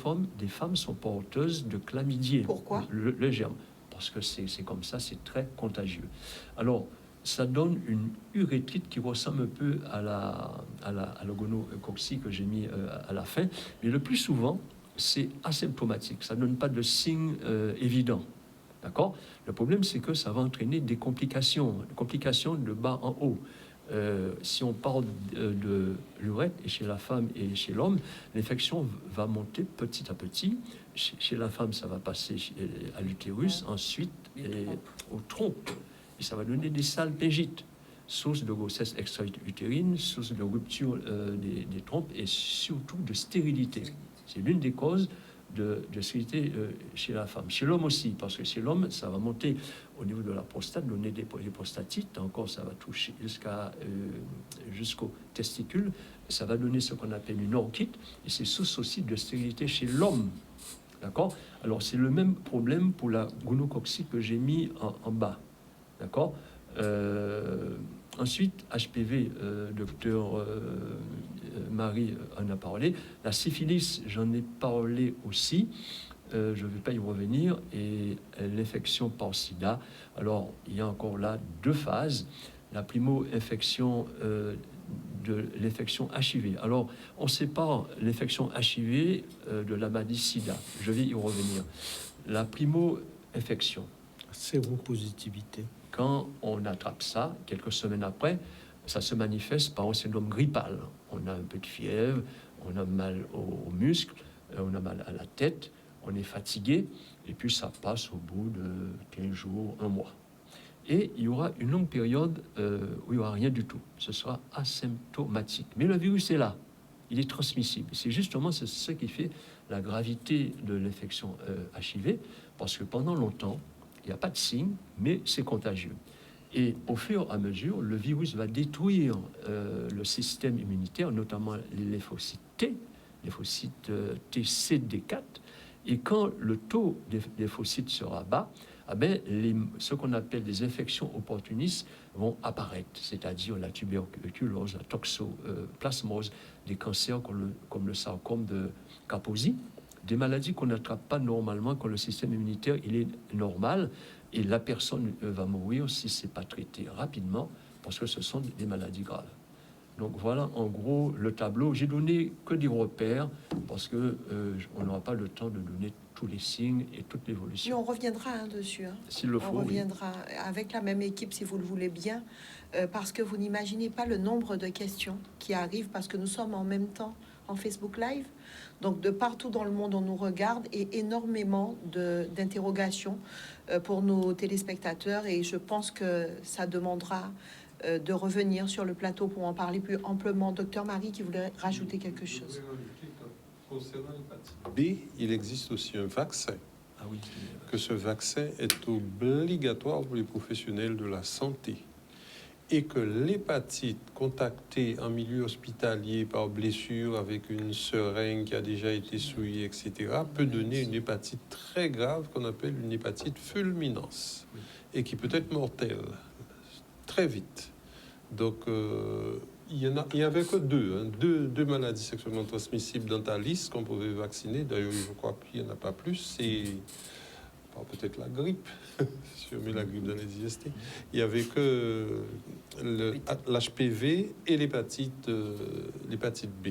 femmes sont porteuses de chlamydier. Pourquoi ? Le germe. Parce que c'est comme ça, c'est très contagieux. Alors, ça donne une urétrite qui ressemble un peu à la gonococcie que j'ai mis à la fin. Mais le plus souvent, c'est asymptomatique. Ça ne donne pas de signes évidents. D'accord ? Le problème, c'est que ça va entraîner des complications de bas en haut. Si on parle de l'urètre, et chez la femme et chez l'homme, l'infection va monter petit à petit. Chez la femme, ça va passer à l'utérus, ensuite aux trompes. Et ça va donner des salpingites, source de grossesse extra-utérine, source de rupture des trompes et surtout de stérilité. C'est l'une des causes de stérilité chez la femme. Chez l'homme aussi, parce que chez l'homme, ça va monter au niveau de la prostate, donner des prostatites. Encore, ça va toucher jusqu'aux testicules. Ça va donner ce qu'on appelle une orchite. Et c'est source aussi de stérilité chez l'homme. D'accord ? Alors, c'est le même problème pour la gonococcie que j'ai mis en bas. D'accord ? Ensuite, HPV, docteur Marie en a parlé. La syphilis, j'en ai parlé aussi. Je ne vais pas y revenir. Et l'infection par sida. Alors, il y a encore là deux phases. La primo-infection de l'infection HIV. Alors, on sépare l'infection HIV de la maladie sida. Je vais y revenir. La primo-infection. Séropositivité. Quand on attrape ça, quelques semaines après, ça se manifeste par un syndrome grippal. On a un peu de fièvre, on a mal aux muscles, on a mal à la tête, on est fatigué, et puis ça passe au bout de 15 jours, un mois. Et il y aura une longue période où il n'y aura rien du tout. Ce sera asymptomatique. Mais le virus est là, il est transmissible. C'est justement ce qui fait la gravité de l'infection HIV, parce que pendant longtemps, il n'y a pas de signe, mais c'est contagieux. Et au fur et à mesure, le virus va détruire le système immunitaire, notamment les lymphocytes T, lymphocytes TCD4. Et quand le taux des lymphocytes sera bas, ce qu'on appelle des infections opportunistes vont apparaître, c'est-à-dire la tuberculose, la toxoplasmose, des cancers comme le sarcome de Kaposi, des maladies qu'on n'attrape pas normalement quand le système immunitaire il est normal, et la personne va mourir si c'est pas traité rapidement, parce que ce sont des maladies graves. Donc voilà en gros le tableau. J'ai donné que des repères parce que on n'aura pas le temps de donner tous les signes et toute l'évolution. Et on reviendra dessus. S'il le faut. On reviendra avec la même équipe si vous le voulez bien, parce que vous n'imaginez pas le nombre de questions qui arrivent, parce que nous sommes en même temps en Facebook Live. Donc de partout dans le monde, on nous regarde, et énormément d'interrogations pour nos téléspectateurs. Et je pense que ça demandera de revenir sur le plateau pour en parler plus amplement. Docteur Marie, qui voulait rajouter quelque chose. Concernant l'hépatite B, il existe aussi un vaccin. Ah oui. Que ce vaccin est obligatoire pour les professionnels de la santé. Et que l'hépatite contactée en milieu hospitalier par blessure avec une seringue qui a déjà été souillée, etc., peut donner une hépatite très grave qu'on appelle une hépatite fulminans et qui peut être mortelle très vite. Donc, il y avait que deux maladies sexuellement transmissibles dans ta liste qu'on pouvait vacciner. D'ailleurs, je crois qu'il n'y en a pas plus. C'est peut-être la grippe, si on met la grippe dans les IST. Il n'y avait que l'HPV et l'hépatite B.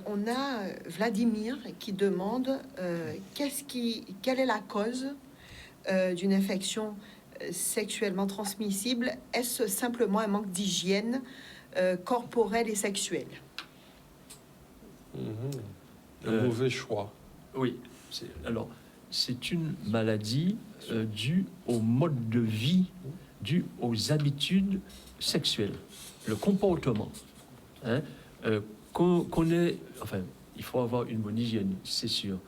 On a Vladimir qui demande quelle est la cause d'une infection sexuellement transmissible, est-ce simplement un manque d'hygiène corporelle et sexuelle? Un mauvais choix. Oui, alors c'est une maladie due au mode de vie, due aux habitudes sexuelles, le comportement. Hein, enfin, il faut avoir une bonne hygiène, c'est sûr,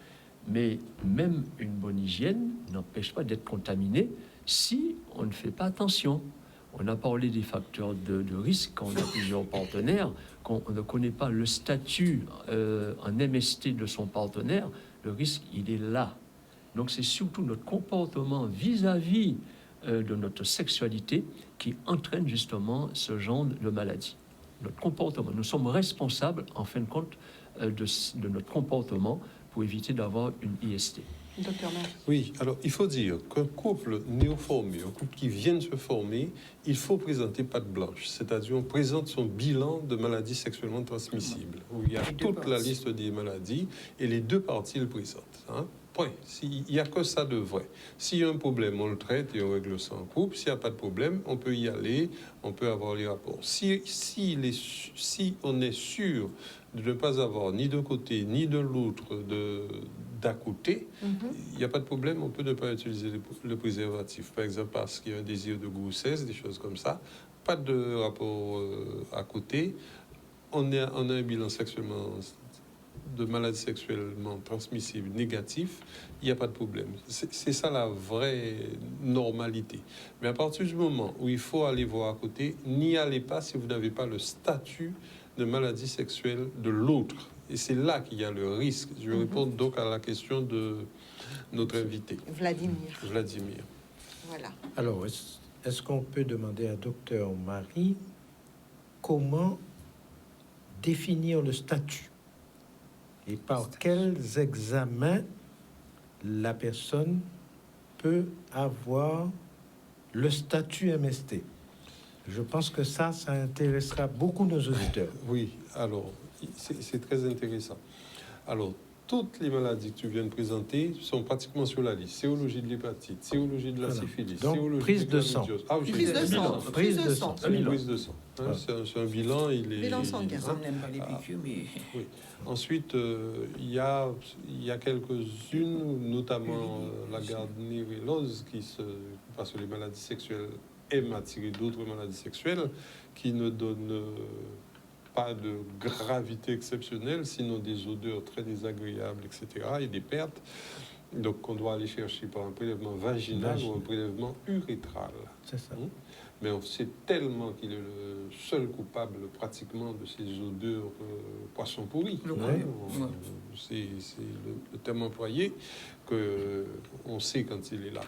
mais même une bonne hygiène n'empêche pas d'être contaminé si on ne fait pas attention. On a parlé des facteurs de risque quand on a plusieurs partenaires, quand on ne connaît pas le statut en MST de son partenaire, le risque, il est là. Donc c'est surtout notre comportement vis-à-vis de notre sexualité qui entraîne justement ce genre de maladie. Notre comportement, nous sommes responsables en fin de compte de notre comportement pour éviter d'avoir une IST. Docteur Marie. Oui, alors il faut dire qu'un couple néoformé, un couple qui vient de se former, il faut présenter patte blanche, c'est-à-dire on présente son bilan de maladies sexuellement transmissibles, où il y a toute la liste des maladies et les deux parties le présentent. Hein. Point. Il n'y a que ça de vrai. S'il y a un problème, on le traite et on règle ça en couple. S'il n'y a pas de problème, on peut y aller, on peut avoir les rapports. Si on est sûr de ne pas avoir ni d'un côté ni de l'autre d'à côté, il n'y a pas de problème, on peut ne pas utiliser le préservatif. Par exemple, parce qu'il y a un désir de grossesse, des choses comme ça. Pas de rapport à côté. On a un bilan sexuellement de maladies sexuellement transmissibles négatifs, il n'y a pas de problème. C'est ça la vraie normalité. Mais à partir du moment où il faut aller voir à côté, n'y allez pas si vous n'avez pas le statut de maladie sexuelle de l'autre. Et c'est là qu'il y a le risque. Je vais répondre donc à la question de notre invité. Vladimir. Voilà. Alors, est-ce qu'on peut demander à Docteur Marie comment définir le statut et par quels examens la personne peut avoir le statut MST? Je pense que ça intéressera beaucoup nos auditeurs. Oui, alors, c'est très intéressant. Alors, toutes les maladies que tu viens de présenter sont pratiquement sur la liste. Sérologie de l'hépatite, sérologie de la syphilis, donc, sérologie prise de de sang. Ah, oui, Prise de sang. Prise de sang. Prise de sang. Hein, c'est un bilan, il est... Bilan sanguin. On n'aime pas les piqûres, mais... Oui. Ensuite, il y a quelques-unes, notamment la gardnerellose, parce que les maladies sexuelles aiment attirer d'autres maladies sexuelles, qui ne donnent pas de gravité exceptionnelle, sinon des odeurs très désagréables, etc., et des pertes. Donc, on doit aller chercher par un prélèvement vaginal ou un prélèvement urétral. C'est ça. Mais on sait tellement qu'il est le seul coupable pratiquement de ces odeurs poisson pourri. C'est le terme employé que on sait quand il est là.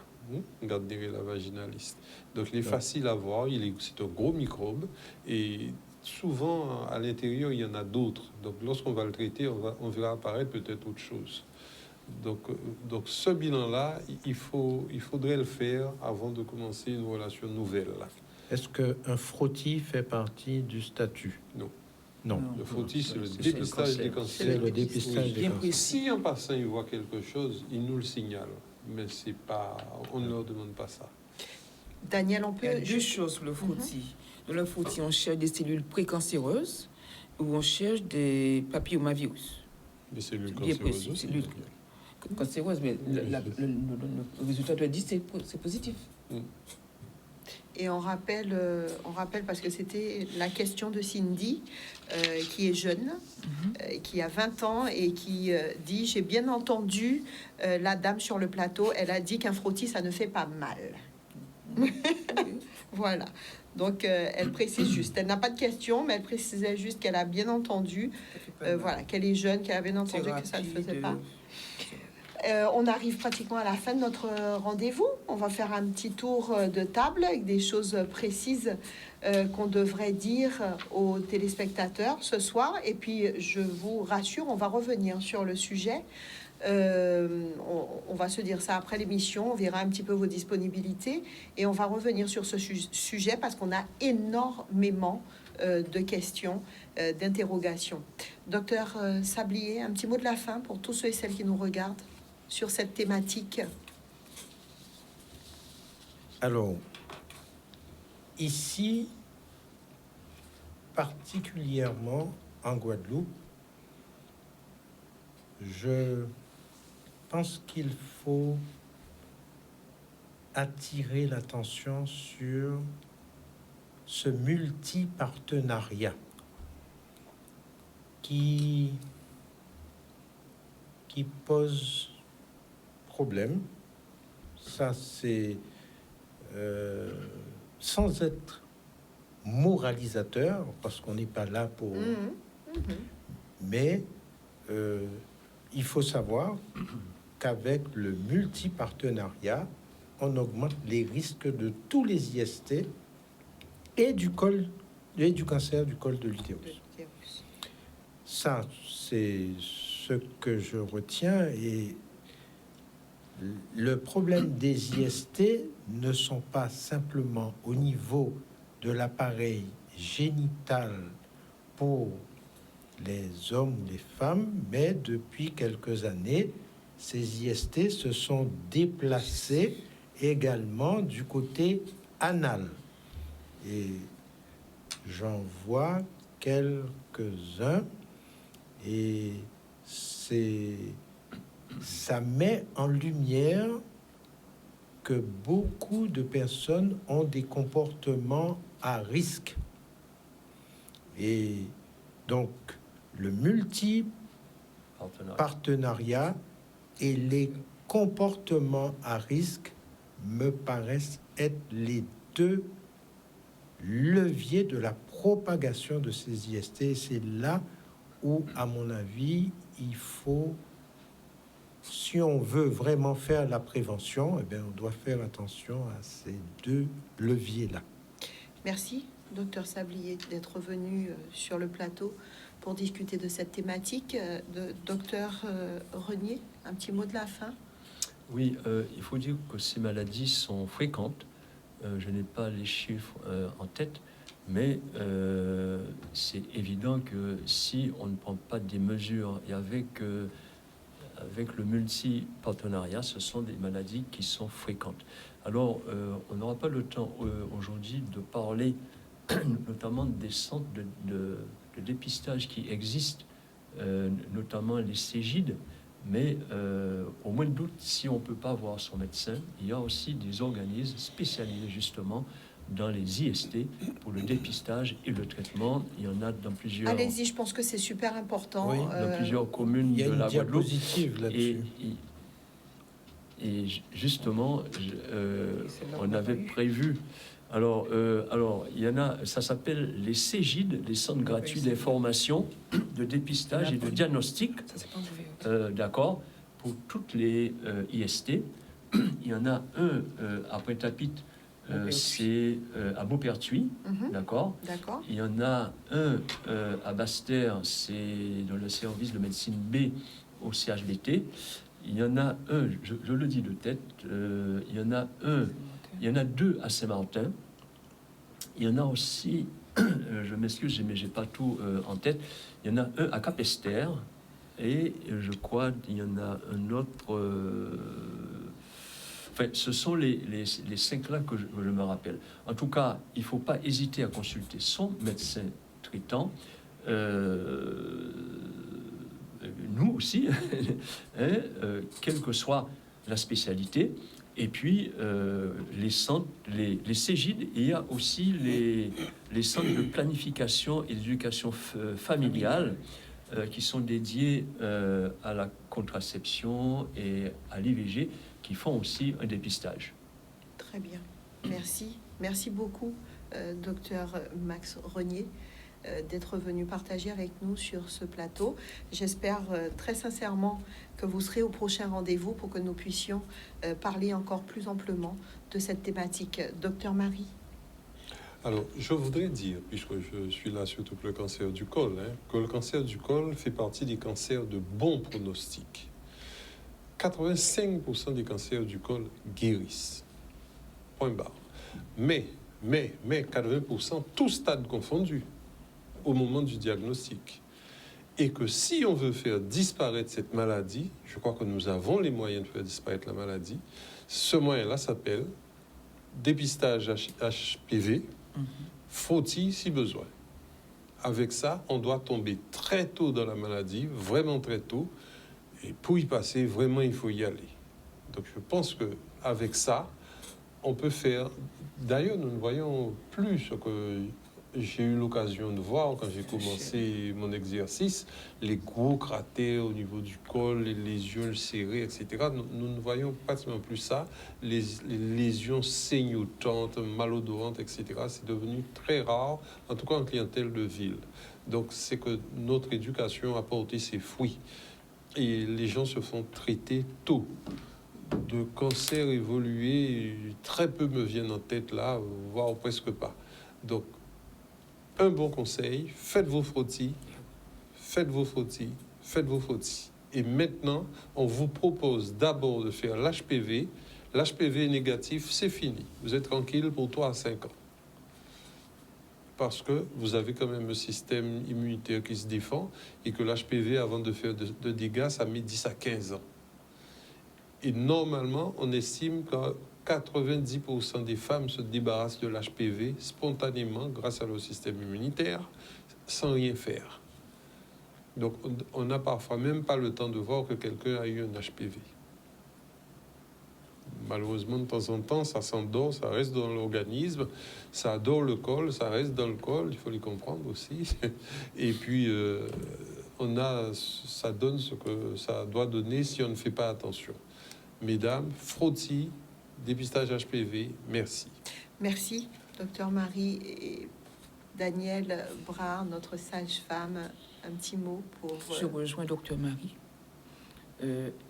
Gardnerella vaginaliste. Donc il est facile à voir, c'est un gros microbe et souvent à l'intérieur il y en a d'autres. Donc lorsqu'on va le traiter, on verra apparaître peut-être autre chose. Donc ce bilan-là, il faudrait le faire avant de commencer une relation nouvelle. Est-ce qu'un frottis fait partie du statut? Non. Non. Le frottis, c'est le dépistage des cancers. C'est le dépistage des cancers. Si en passant, il voit quelque chose, il nous le signale. Mais c'est pas, on ne leur demande pas ça. Daniel, on Il y a peut... deux choses sur le frottis. Dans le frottis, on cherche des cellules précancéreuses ou on cherche des papillomavirus. Des cellules Bien cancéreuses précis, aussi. cellules cancéreuses, mais le résultat doit dire c'est positif. Et on rappelle parce que c'était la question de Cindy, qui est jeune, qui a 20 ans et qui dit, j'ai bien entendu la dame sur le plateau, elle a dit qu'un frottis, ça ne fait pas mal. Voilà. Donc, elle précise juste, elle n'a pas de question, mais elle précisait juste qu'elle a bien entendu, voilà, qu'elle est jeune, qu'elle a bien entendu que ça ne faisait pas. On arrive pratiquement à la fin de notre rendez-vous. On va faire un petit tour de table avec des choses précises qu'on devrait dire aux téléspectateurs ce soir. Et puis, je vous rassure, on va revenir sur le sujet. On va se dire ça après l'émission. On verra un petit peu vos disponibilités. Et on va revenir sur ce sujet parce qu'on a énormément de questions, d'interrogations. Docteur Sablier, un petit mot de la fin pour tous ceux et celles qui nous regardent sur cette thématique. Alors, ici, particulièrement en Guadeloupe, je pense qu'il faut attirer l'attention sur ce multipartenariat qui pose problème. Ça, c'est sans être moralisateur, parce qu'on n'est pas là pour... Mais il faut savoir qu'avec le multipartenariat, on augmente les risques de tous les IST et du cancer du col de l'utérus. Ça, c'est ce que je retiens. Et le problème des IST ne sont pas simplement au niveau de l'appareil génital pour les hommes ou les femmes, mais depuis quelques années, ces IST se sont déplacés également du côté anal. Et j'en vois quelques-uns, et ça met en lumière que beaucoup de personnes ont des comportements à risque. Et donc, le multi-partenariat et les comportements à risque me paraissent être les deux leviers de la propagation de ces IST. Et c'est là où, à mon avis, il faut, si on veut vraiment faire la prévention, eh bien, on doit faire attention à ces deux leviers-là. Merci, docteur Sablier, d'être venu sur le plateau pour discuter de cette thématique. Docteur Renier, un petit mot de la fin? Oui, il faut dire que ces maladies sont fréquentes. Je n'ai pas les chiffres en tête, mais c'est évident que si on ne prend pas des mesures, et avec le multi-partenariat, ce sont des maladies qui sont fréquentes. Alors, on n'aura pas le temps aujourd'hui de parler notamment des centres de dépistage qui existent, notamment les Cégides, mais au mois d'août, si on ne peut pas voir son médecin, il y a aussi des organismes spécialisés justement dans les IST pour le dépistage et le traitement. Il y en a dans plusieurs... Allez-y, je pense que c'est super important. Oui, dans plusieurs communes de la Guadeloupe. Là-dessus. Et justement, on avait prévu... Alors, il y en a, ça s'appelle les Cégides, les centres gratuits d'information, de dépistage et de diagnostic. D'accord, pour toutes les IST. Il y en a un à Pointe-à-Pitre, c'est à Beaupertuis, d'accord. Il y en a un à Basse-Terre, c'est dans le service de médecine B au CHBT. Il y en a un, je le dis de tête, il y en a deux à Saint-Martin. Il y en a aussi, je m'excuse, mais j'ai pas tout en tête. Il y en a un à Capesterre et je crois qu'il y en a un autre. Enfin, ce sont les 5 là que je me rappelle. En tout cas, il faut pas hésiter à consulter son médecin traitant. Nous aussi, hein, quelle que soit la spécialité. Et puis, les centres, les Cégides, il y a aussi les centres de planification et d'éducation familiale qui sont dédiés à la contraception et à l'IVG, qui font aussi un dépistage. Très bien. Merci. Merci beaucoup, docteur Max Renier, d'être venu partager avec nous sur ce plateau. J'espère très sincèrement que vous serez au prochain rendez-vous pour que nous puissions parler encore plus amplement de cette thématique. Docteur Marie. Alors, je voudrais dire, puisque je suis là surtout pour le cancer du col, que le cancer du col fait partie des cancers de bon pronostic. 85% des cancers du col guérissent. Point barre. Mais 80%, tous stades confondus, au moment du diagnostic. Et que si on veut faire disparaître cette maladie, je crois que nous avons les moyens de faire disparaître la maladie. Ce moyen-là s'appelle dépistage HPV, frottis si besoin. Avec ça, on doit tomber très tôt dans la maladie, vraiment très tôt. Et pour y passer, vraiment, il faut y aller. Donc, je pense que avec ça, on peut faire. D'ailleurs, nous ne voyons plus ce que j'ai eu l'occasion de voir quand j'ai commencé mon exercice, les gros cratères au niveau du col, les lésions serrées, etc. Nous ne voyons pratiquement plus ça. Les lésions saignotantes, malodorantes, etc. C'est devenu très rare, en tout cas en clientèle de ville. Donc, c'est que notre éducation a porté ses fruits. Et les gens se font traiter tôt. De cancers évolués, très peu me viennent en tête là, voire presque pas. Donc, un bon conseil, faites vos frottis, faites vos frottis, faites vos frottis. Et maintenant, on vous propose d'abord de faire l'HPV. L'HPV négatif, c'est fini. Vous êtes tranquille pour 3 à 5 ans. Parce que vous avez quand même un système immunitaire qui se défend et que l'HPV, avant de faire de dégâts, ça met 10 à 15 ans. Et normalement, on estime que 90% des femmes se débarrassent de l'HPV spontanément grâce à leur système immunitaire, sans rien faire. Donc, on n'a parfois même pas le temps de voir que quelqu'un a eu un HPV. Malheureusement, de temps en temps, ça s'endort, ça reste dans l'organisme, ça adore le col, ça reste dans le col, il faut les comprendre aussi. Et puis, ça donne ce que ça doit donner si on ne fait pas attention. Mesdames, frottis, dépistage HPV, merci. Merci, docteur Marie et Danielle Brard, notre sage-femme. Un petit mot pour... Je rejoins docteur Marie.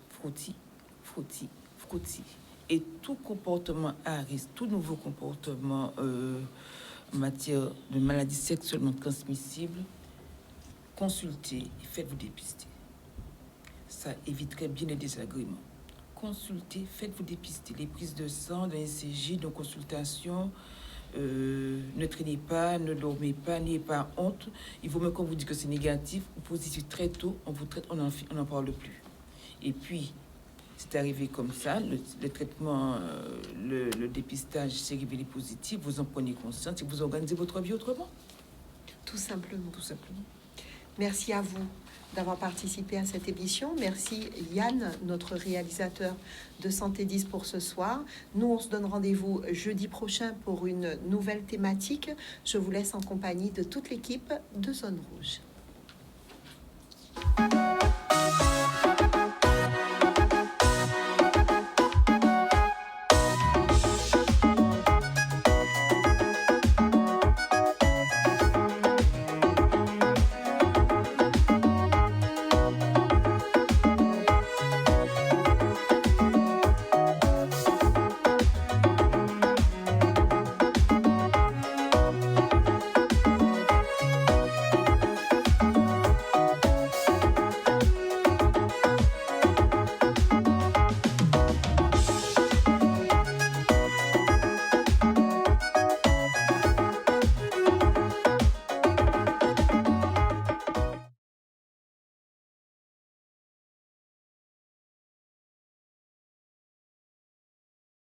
Frottis, frottis, frottis. Et tout comportement à risque, tout nouveau comportement en matière de maladies sexuellement transmissibles, consultez et faites-vous dépister. Ça éviterait bien les désagréments. Consultez, faites-vous dépister. Les prises de sang, de l'ECG, de consultation, ne traînez pas, ne dormez pas, n'ayez pas honte. Il vaut mieux qu'on vous dise que c'est négatif ou positif très tôt, on vous traite, on n'en parle plus. Et puis, c'est arrivé comme ça, le traitement, le dépistage s'est révélé positif, vous en prenez conscience et vous organisez votre vie autrement. Tout simplement. Tout simplement. Merci à vous d'avoir participé à cette émission. Merci Yann, notre réalisateur de Santé 10 pour ce soir. Nous, on se donne rendez-vous jeudi prochain pour une nouvelle thématique. Je vous laisse en compagnie de toute l'équipe de Zone Rouge.